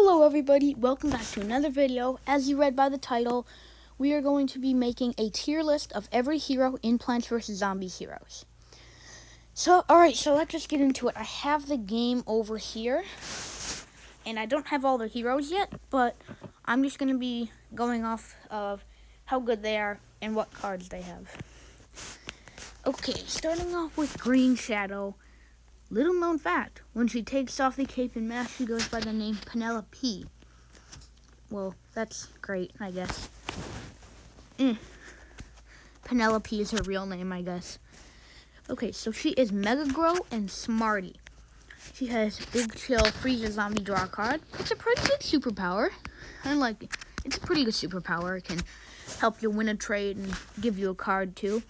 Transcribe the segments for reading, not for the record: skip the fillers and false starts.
Hello everybody, welcome back to another video. As you read by the title, we are going to be making a tier list of every hero in Plants vs. Zombies heroes. Alright, so let's just get into it. I have the game over here, and I don't have all the heroes yet, but I'm just going to be going off of how good they are and what cards they have. Okay, starting off with Green Shadow. Little known fact, when she takes off the cape and mask, she goes by the name Penelope. Well, that's great, I guess. Penelope is her real name, I guess. Okay, so she is Mega Grow and Smarty. She has Big Chill, freeze a zombie, draw a card. It's a pretty good superpower. I like it. It's a pretty good superpower. It can help you win a trade and give you a card too.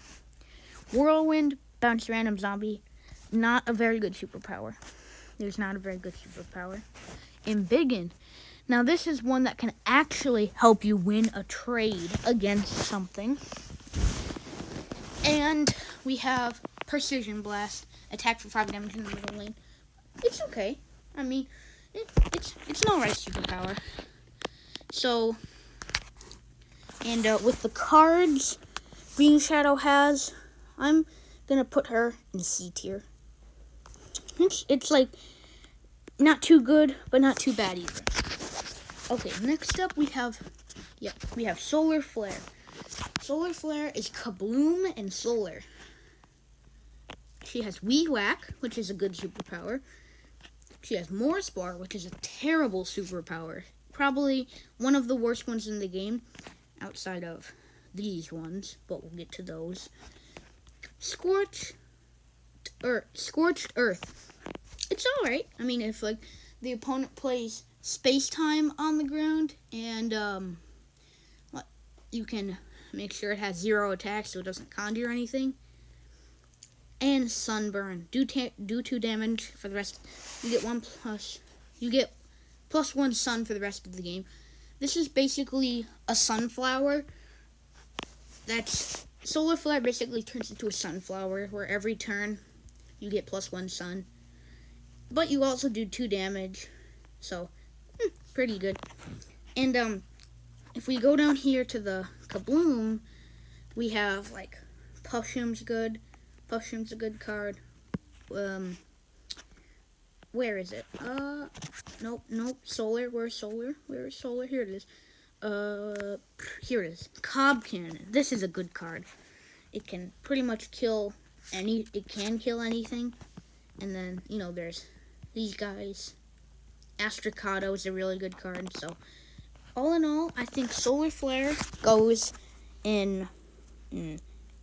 Whirlwind, bounce random zombie. Not a very good superpower. There's not a very good superpower. Embiggen. Now this is one that can actually help you win a trade against something. And we have Precision Blast. Attack for 5 damage in the middle lane. It's okay. I mean, it's an alright superpower. So, and with the cards Green Shadow has, I'm gonna put her in C tier. It's like not too good, but not too bad either. Okay, next up we have Solar Flare. Solar Flare is Kabloom and Solar. She has Wee Whack, which is a good superpower. She has Morspar, which is a terrible superpower. Probably one of the worst ones in the game, outside of these ones, but we'll get to those. Scorched Earth. It's alright. I mean, if like the opponent plays space-time on the ground, and you can make sure it has 0 attacks so it doesn't conjure anything. And Sunburn. Do 2 damage for the rest. You get +1 sun for the rest of the game. This is basically a sunflower. Solar Flare basically turns into a sunflower, where every turn you get +1 sun. But you also do 2 damage. So, pretty good. And if we go down here to the Kabloom, we have like Puffshoom's good. Puffshoom's a good card. Where is it? Nope. Solar. Where's Solar? Where is Solar? Here it is. Here it is. Cob Cannon. This is a good card. It can pretty much kill anything. And then, there's these guys. Astrocado is a really good card. So, all in all, I think Solar Flare goes in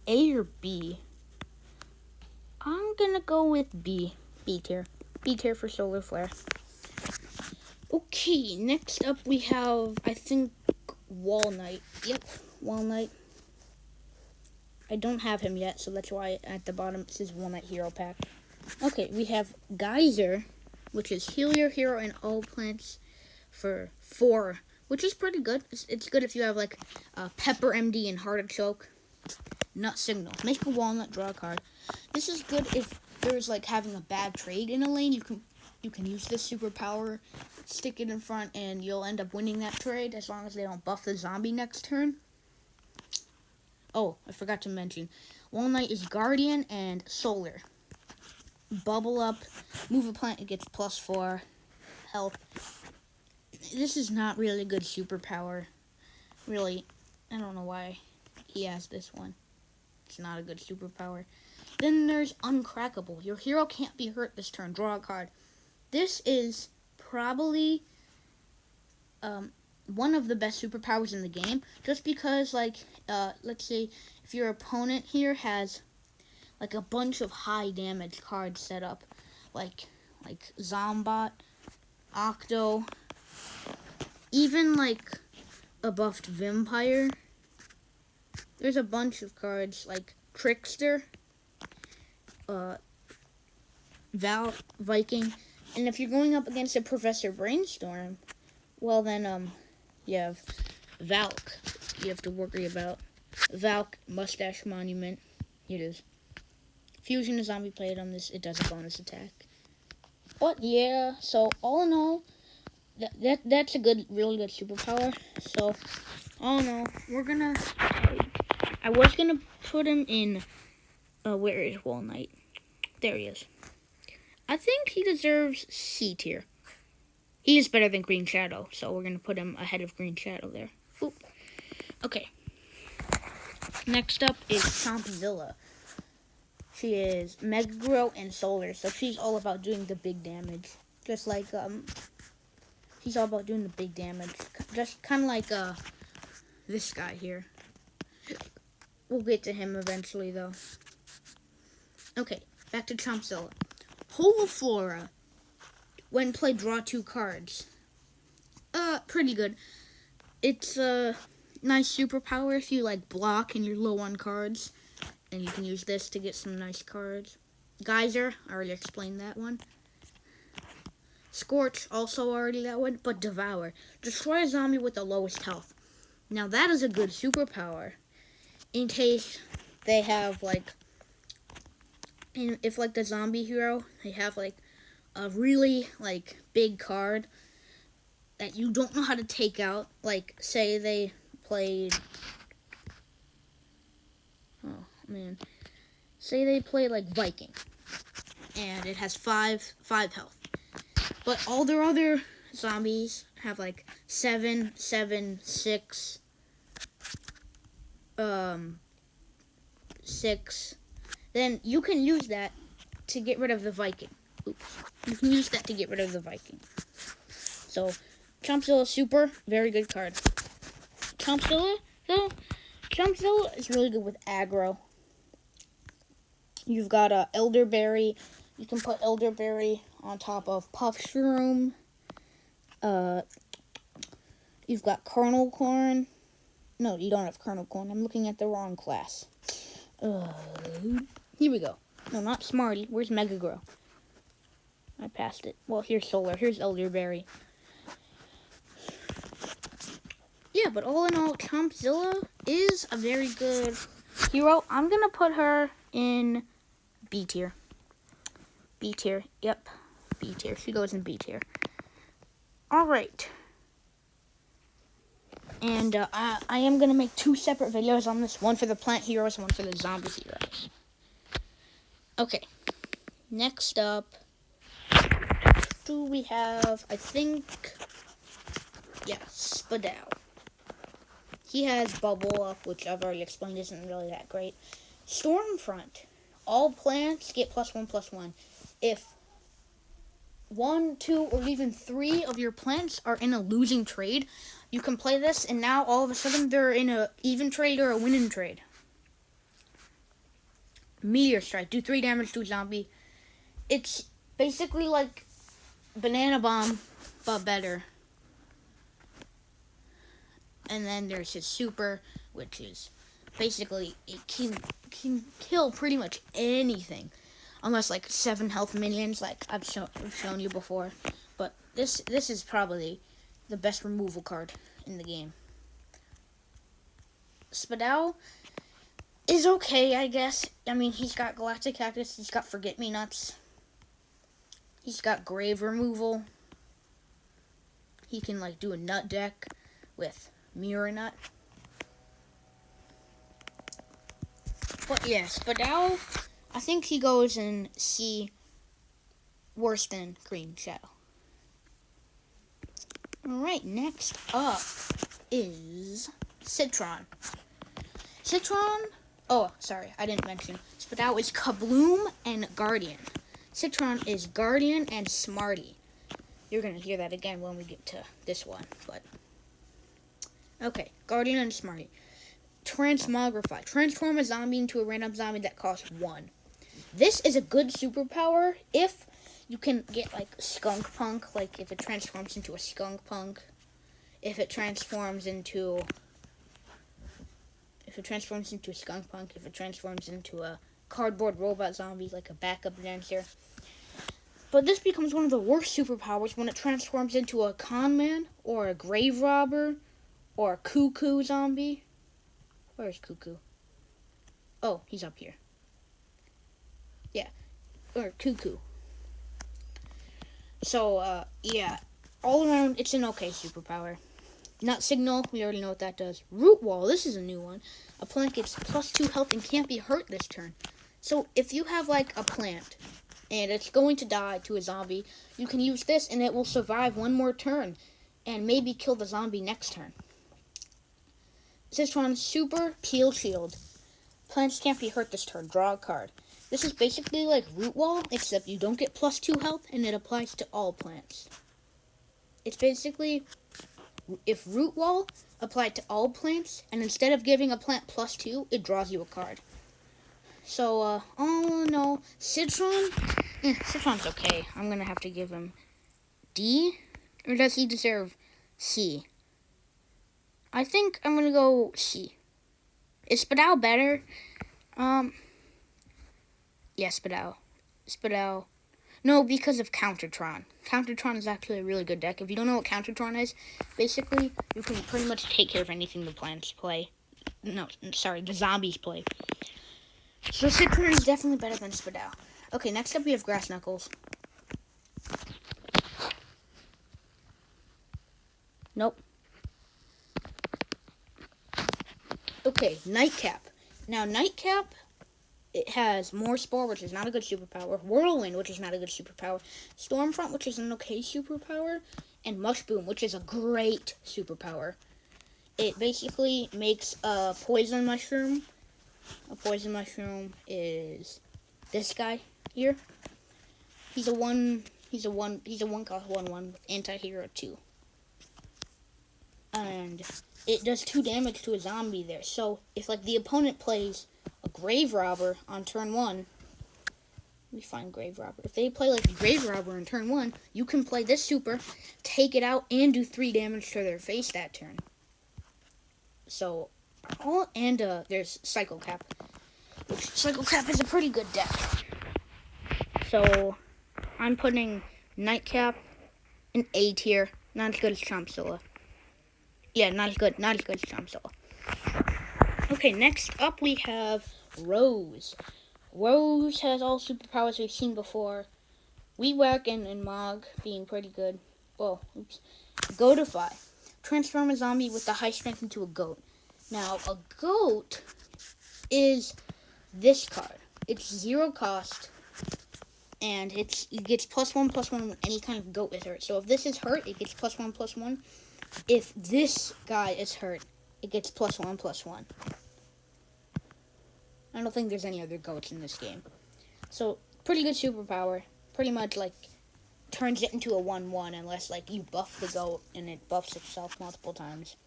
A or B. I'm gonna go with B. B tier. B tier for Solar Flare. Okay, next up we have, I think, Walnut. Yep, Walnut. I don't have him yet, so that's why at the bottom it says Walnut Hero Pack. Okay, we have Geyser, which is heal your hero and all plants for 4, which is pretty good. It's good if you have like Pepper MD and Heartachoke. Nut Signal. Make a Walnut, draw a card. This is good if there's like having a bad trade in a lane. You can use this superpower, stick it in front, and you'll end up winning that trade as long as they don't buff the zombie next turn. Oh, I forgot to mention, Walnut is Guardian and Solar. Bubble Up, move a plant, it gets +4 health. This is not really a good superpower. Really, I don't know why he has this one. It's not a good superpower. Then there's Uncrackable. Your hero can't be hurt this turn. Draw a card. This is probably one of the best superpowers in the game. Just because, let's say if your opponent here has like a bunch of high damage cards set up, like Zombot, Octo, even like a buffed Vampire. There's a bunch of cards like Trickster, Viking, and if you're going up against a Professor Brainstorm, well then you have Valk. You have to worry about Valk, Mustache Monument. Here it is. Fusion a zombie plate on this. It does a bonus attack. But yeah, so all in all, that's a really good superpower. So, oh no, I was gonna put him in. Where is Wall Knight? There he is. I think he deserves C tier. He is better than Green Shadow, so we're gonna put him ahead of Green Shadow there. Oop. Okay. Next up is Chompzilla. She is Mega Grow and Solar, so she's all about doing the big damage. Just like, she's all about doing the big damage. Just kind of like, this guy here. We'll get to him eventually, though. Okay, back to Chompzilla. Holoflora. When played, draw 2 cards. Pretty good. It's a nice superpower if you, like, block and you're low on cards. And you can use this to get some nice cards. Geyser, I already explained that one. Scorch, also already that one. But Devour. Destroy a zombie with the lowest health. Now that is a good superpower. In case they have, like, if, like, the zombie hero, they have, like, a really, like, big card that you don't know how to take out. Like, say they played... Oh, man. Say they play, like, Viking. And it has 5 health. But all their other zombies have, like, 7, 6... 6. Then you can use that to get rid of the Viking. Oops. You can use that to get rid of the Viking. So, Chompzilla Super, very good card. Chompzilla is really good with aggro. You've got Elderberry. You can put Elderberry on top of Puff Shroom. You've got Kernel Corn. No, you don't have Kernel Corn. I'm looking at the wrong class. Here we go. No, not Smarty. Where's Mega Grow? I passed it. Well, here's Solar. Here's Elderberry. Yeah, but all in all, Chompzilla is a very good hero. I'm going to put her in B tier. B tier. Yep. B tier. She goes in B tier. Alright. And I am going to make 2 separate videos on this. One for the plant heroes, one for the zombie heroes. Okay. Next up, do we have, I think, yeah, Spadao. He has Bubble Up, which I've already explained isn't really that great. Stormfront. All plants get +1/+1. If 1, 2, or even 3 of your plants are in a losing trade, you can play this, and now all of a sudden they're in a even trade or a winning trade. Meteor Strike. Do 3 damage to a zombie. It's basically like Banana Bomb, but better. And then there's his super, which is basically it can kill pretty much anything, unless like 7 health minions, like I've shown you before. But this is probably the best removal card in the game. Spadao is okay, I guess. I mean, he's got Galactic Cactus, he's got Forget-Me-Nuts, he's got Grave Removal. He can like do a nut deck with Mirror Nut. But yeah, Spadao, I think he goes in C, worse than Green Shadow. Alright, next up is Citron. Citron, oh, sorry, I didn't mention. Spadao is Kabloom and Guardian. Citron is Guardian and Smarty. You're going to hear that again when we get to this one, but... Okay, Guardian and Smarty. Transmogrify. Transform a zombie into a random zombie that costs 1. This is a good superpower if you can get, like, Skunk Punk. Like, if it transforms into a Skunk Punk. If it transforms into a Skunk Punk. If it transforms into a cardboard robot zombie, like a backup dancer. But this becomes one of the worst superpowers when it transforms into a con man or a grave robber or a cuckoo zombie. Where's Cuckoo? Oh, he's up here. Yeah, or Cuckoo. So, yeah, all around, it's an okay superpower. Nut Signal, we already know what that does. Root Wall, this is a new one. A plant gets +2 health and can't be hurt this turn. So if you have like a plant and it's going to die to a zombie, you can use this and it will survive one more turn and maybe kill the zombie next turn. This one, Super Peel Shield. Plants can't be hurt this turn. Draw a card. This is basically like Root Wall, except you don't get +2 health and it applies to all plants. It's basically if Root Wall applied to all plants, and instead of giving a plant +2, it draws you a card. So, oh no, Citron? Citron's okay. I'm gonna have to give him D, or does he deserve C? I think I'm gonna go C. Is Spadal better? Yeah, Spadal. No, because of Countertron. Countertron is actually a really good deck. If you don't know what Countertron is, basically, you can pretty much take care of anything the plants play. No, sorry, the zombies play. So Citron is definitely better than Spadal. Okay, next up we have Grass Knuckles. Nope. Okay, Nightcap. Now, Nightcap, it has more Spore, which is not a good superpower. Whirlwind, which is not a good superpower. Stormfront, which is an okay superpower. And Mushboom, which is a great superpower. It basically makes a poison mushroom. A poison mushroom is this guy here. He's a one cost 1/1 with anti-hero 2. And it does 2 damage to a zombie there. So if like the opponent plays a Grave Robber on turn 1, let me find Grave Robber. If they play like a Grave Robber on turn 1, you can play this super, take it out, and do 3 damage to their face that turn. So, there's Cycle Cap. Cycle Cap is a pretty good deck. So, I'm putting Nightcap in A tier. Not as good as Chompzilla. Yeah, not as good as Chompzilla. Okay, next up we have Rose. Rose has all superpowers we've seen before. Weewack and Mog being pretty good. Well, oops. Goatify. Transform a zombie with the high strength into a goat. Now, a goat is this card. It's 0 cost, and it gets +1/+1 when any kind of goat is hurt. So if this is hurt, it gets +1/+1. If this guy is hurt, it gets +1/+1. I don't think there's any other goats in this game. So, pretty good superpower. Pretty much, like, turns it into a 1/1 unless, like, you buff the goat and it buffs itself multiple times.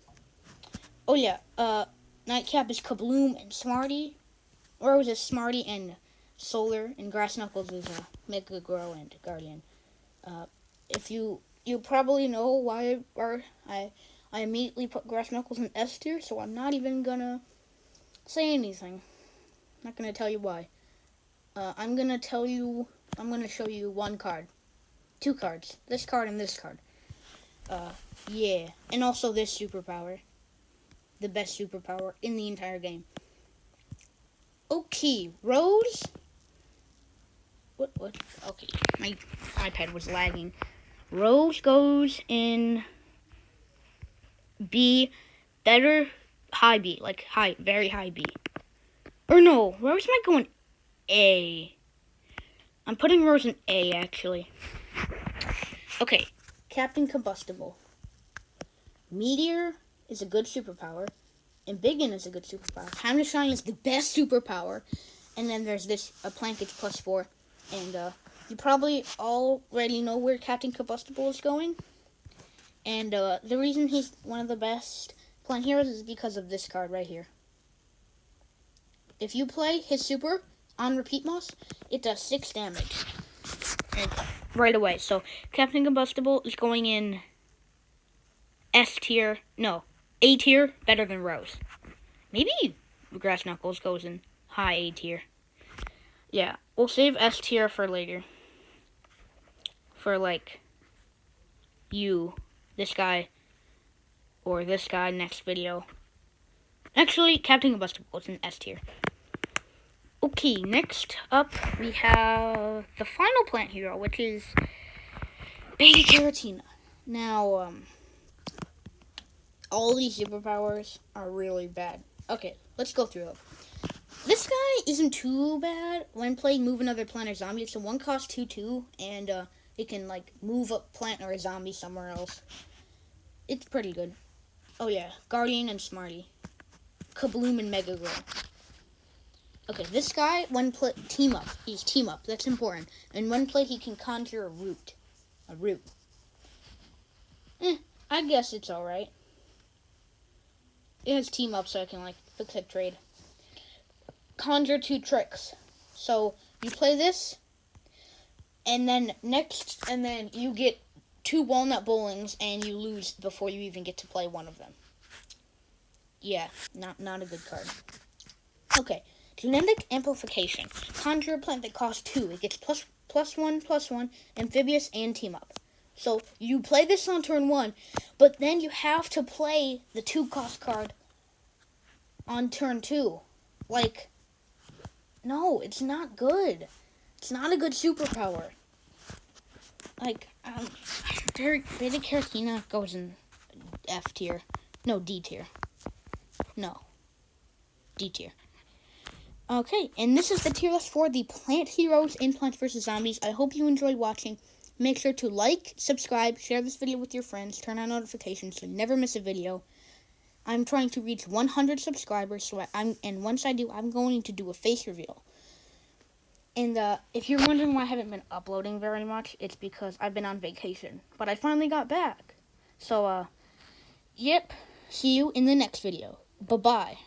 Oh, yeah. Nightcap is Kabloom and Smarty. Rose is Smarty and Solar. And Grass Knuckles is Mega Grow and Guardian. If you probably know why I immediately put Grass Knuckles in S tier, so I'm not even gonna say anything. I'm not gonna tell you why. I'm gonna show you 1 card. 2 cards. This card and this card. Yeah. And also this superpower. The best superpower in the entire game. Okay, Rose. What? Okay, my iPad was lagging. Rose goes in B, better, high B, like high, very high B. Or no, Rose might go in A. I'm putting Rose in A, actually. Okay, Captain Combustible. Meteor is a good superpower. Embiggen is a good superpower. Time to Shine is the best superpower. And then there's this, a plant gets +4. And you probably already know where Captain Combustible is going. And the reason he's one of the best plant heroes is because of this card right here. If you play his super on Repeat Moss, it does 6 damage. And right away. So Captain Combustible is going in S tier. No, A tier, better than Rose. Maybe Grass Knuckles goes in high A tier. Yeah, we'll save S tier for later. For like this guy, or this guy next video. Actually, Captain Combustible is in S tier. Okay, next up we have the final plant hero, which is Beta Giratina. Now, all these superpowers are really bad. Okay, let's go through them. This guy isn't too bad when playing Move Another Plant or Zombie. It's a 1 cost 2/2, and it can like move a plant or a zombie somewhere else. It's pretty good. Oh yeah, Guardian and Smarty. Kabloom and Mega Grow. Okay, this guy, when play team up. He's team up. That's important. And when play, he can conjure a root. A root. I guess it's alright. It has team up, so I can like fix a trade. Conjure 2 tricks. So you play this, and then you get 2 walnut bowlings, and you lose before you even get to play one of them. Yeah, not a good card. Okay, genetic amplification. Conjure a plant that costs 2. It gets +1/+1, amphibious, and team up. So you play this on turn 1, but then you have to play the 2 cost card on turn 2. Like, no, it's not good. It's not a good superpower. Like, Beta Carotene goes in F tier. No, D tier. No. D tier. Okay, and this is the tier list for the Plant Heroes in Plants vs. Zombies. I hope you enjoyed watching. Make sure to like, subscribe, share this video with your friends, turn on notifications so you never miss a video. I'm trying to reach 100 subscribers, and once I do, I'm going to do a face reveal. And if you're wondering why I haven't been uploading very much, it's because I've been on vacation. But I finally got back. So, yep, see you in the next video. Bye-bye.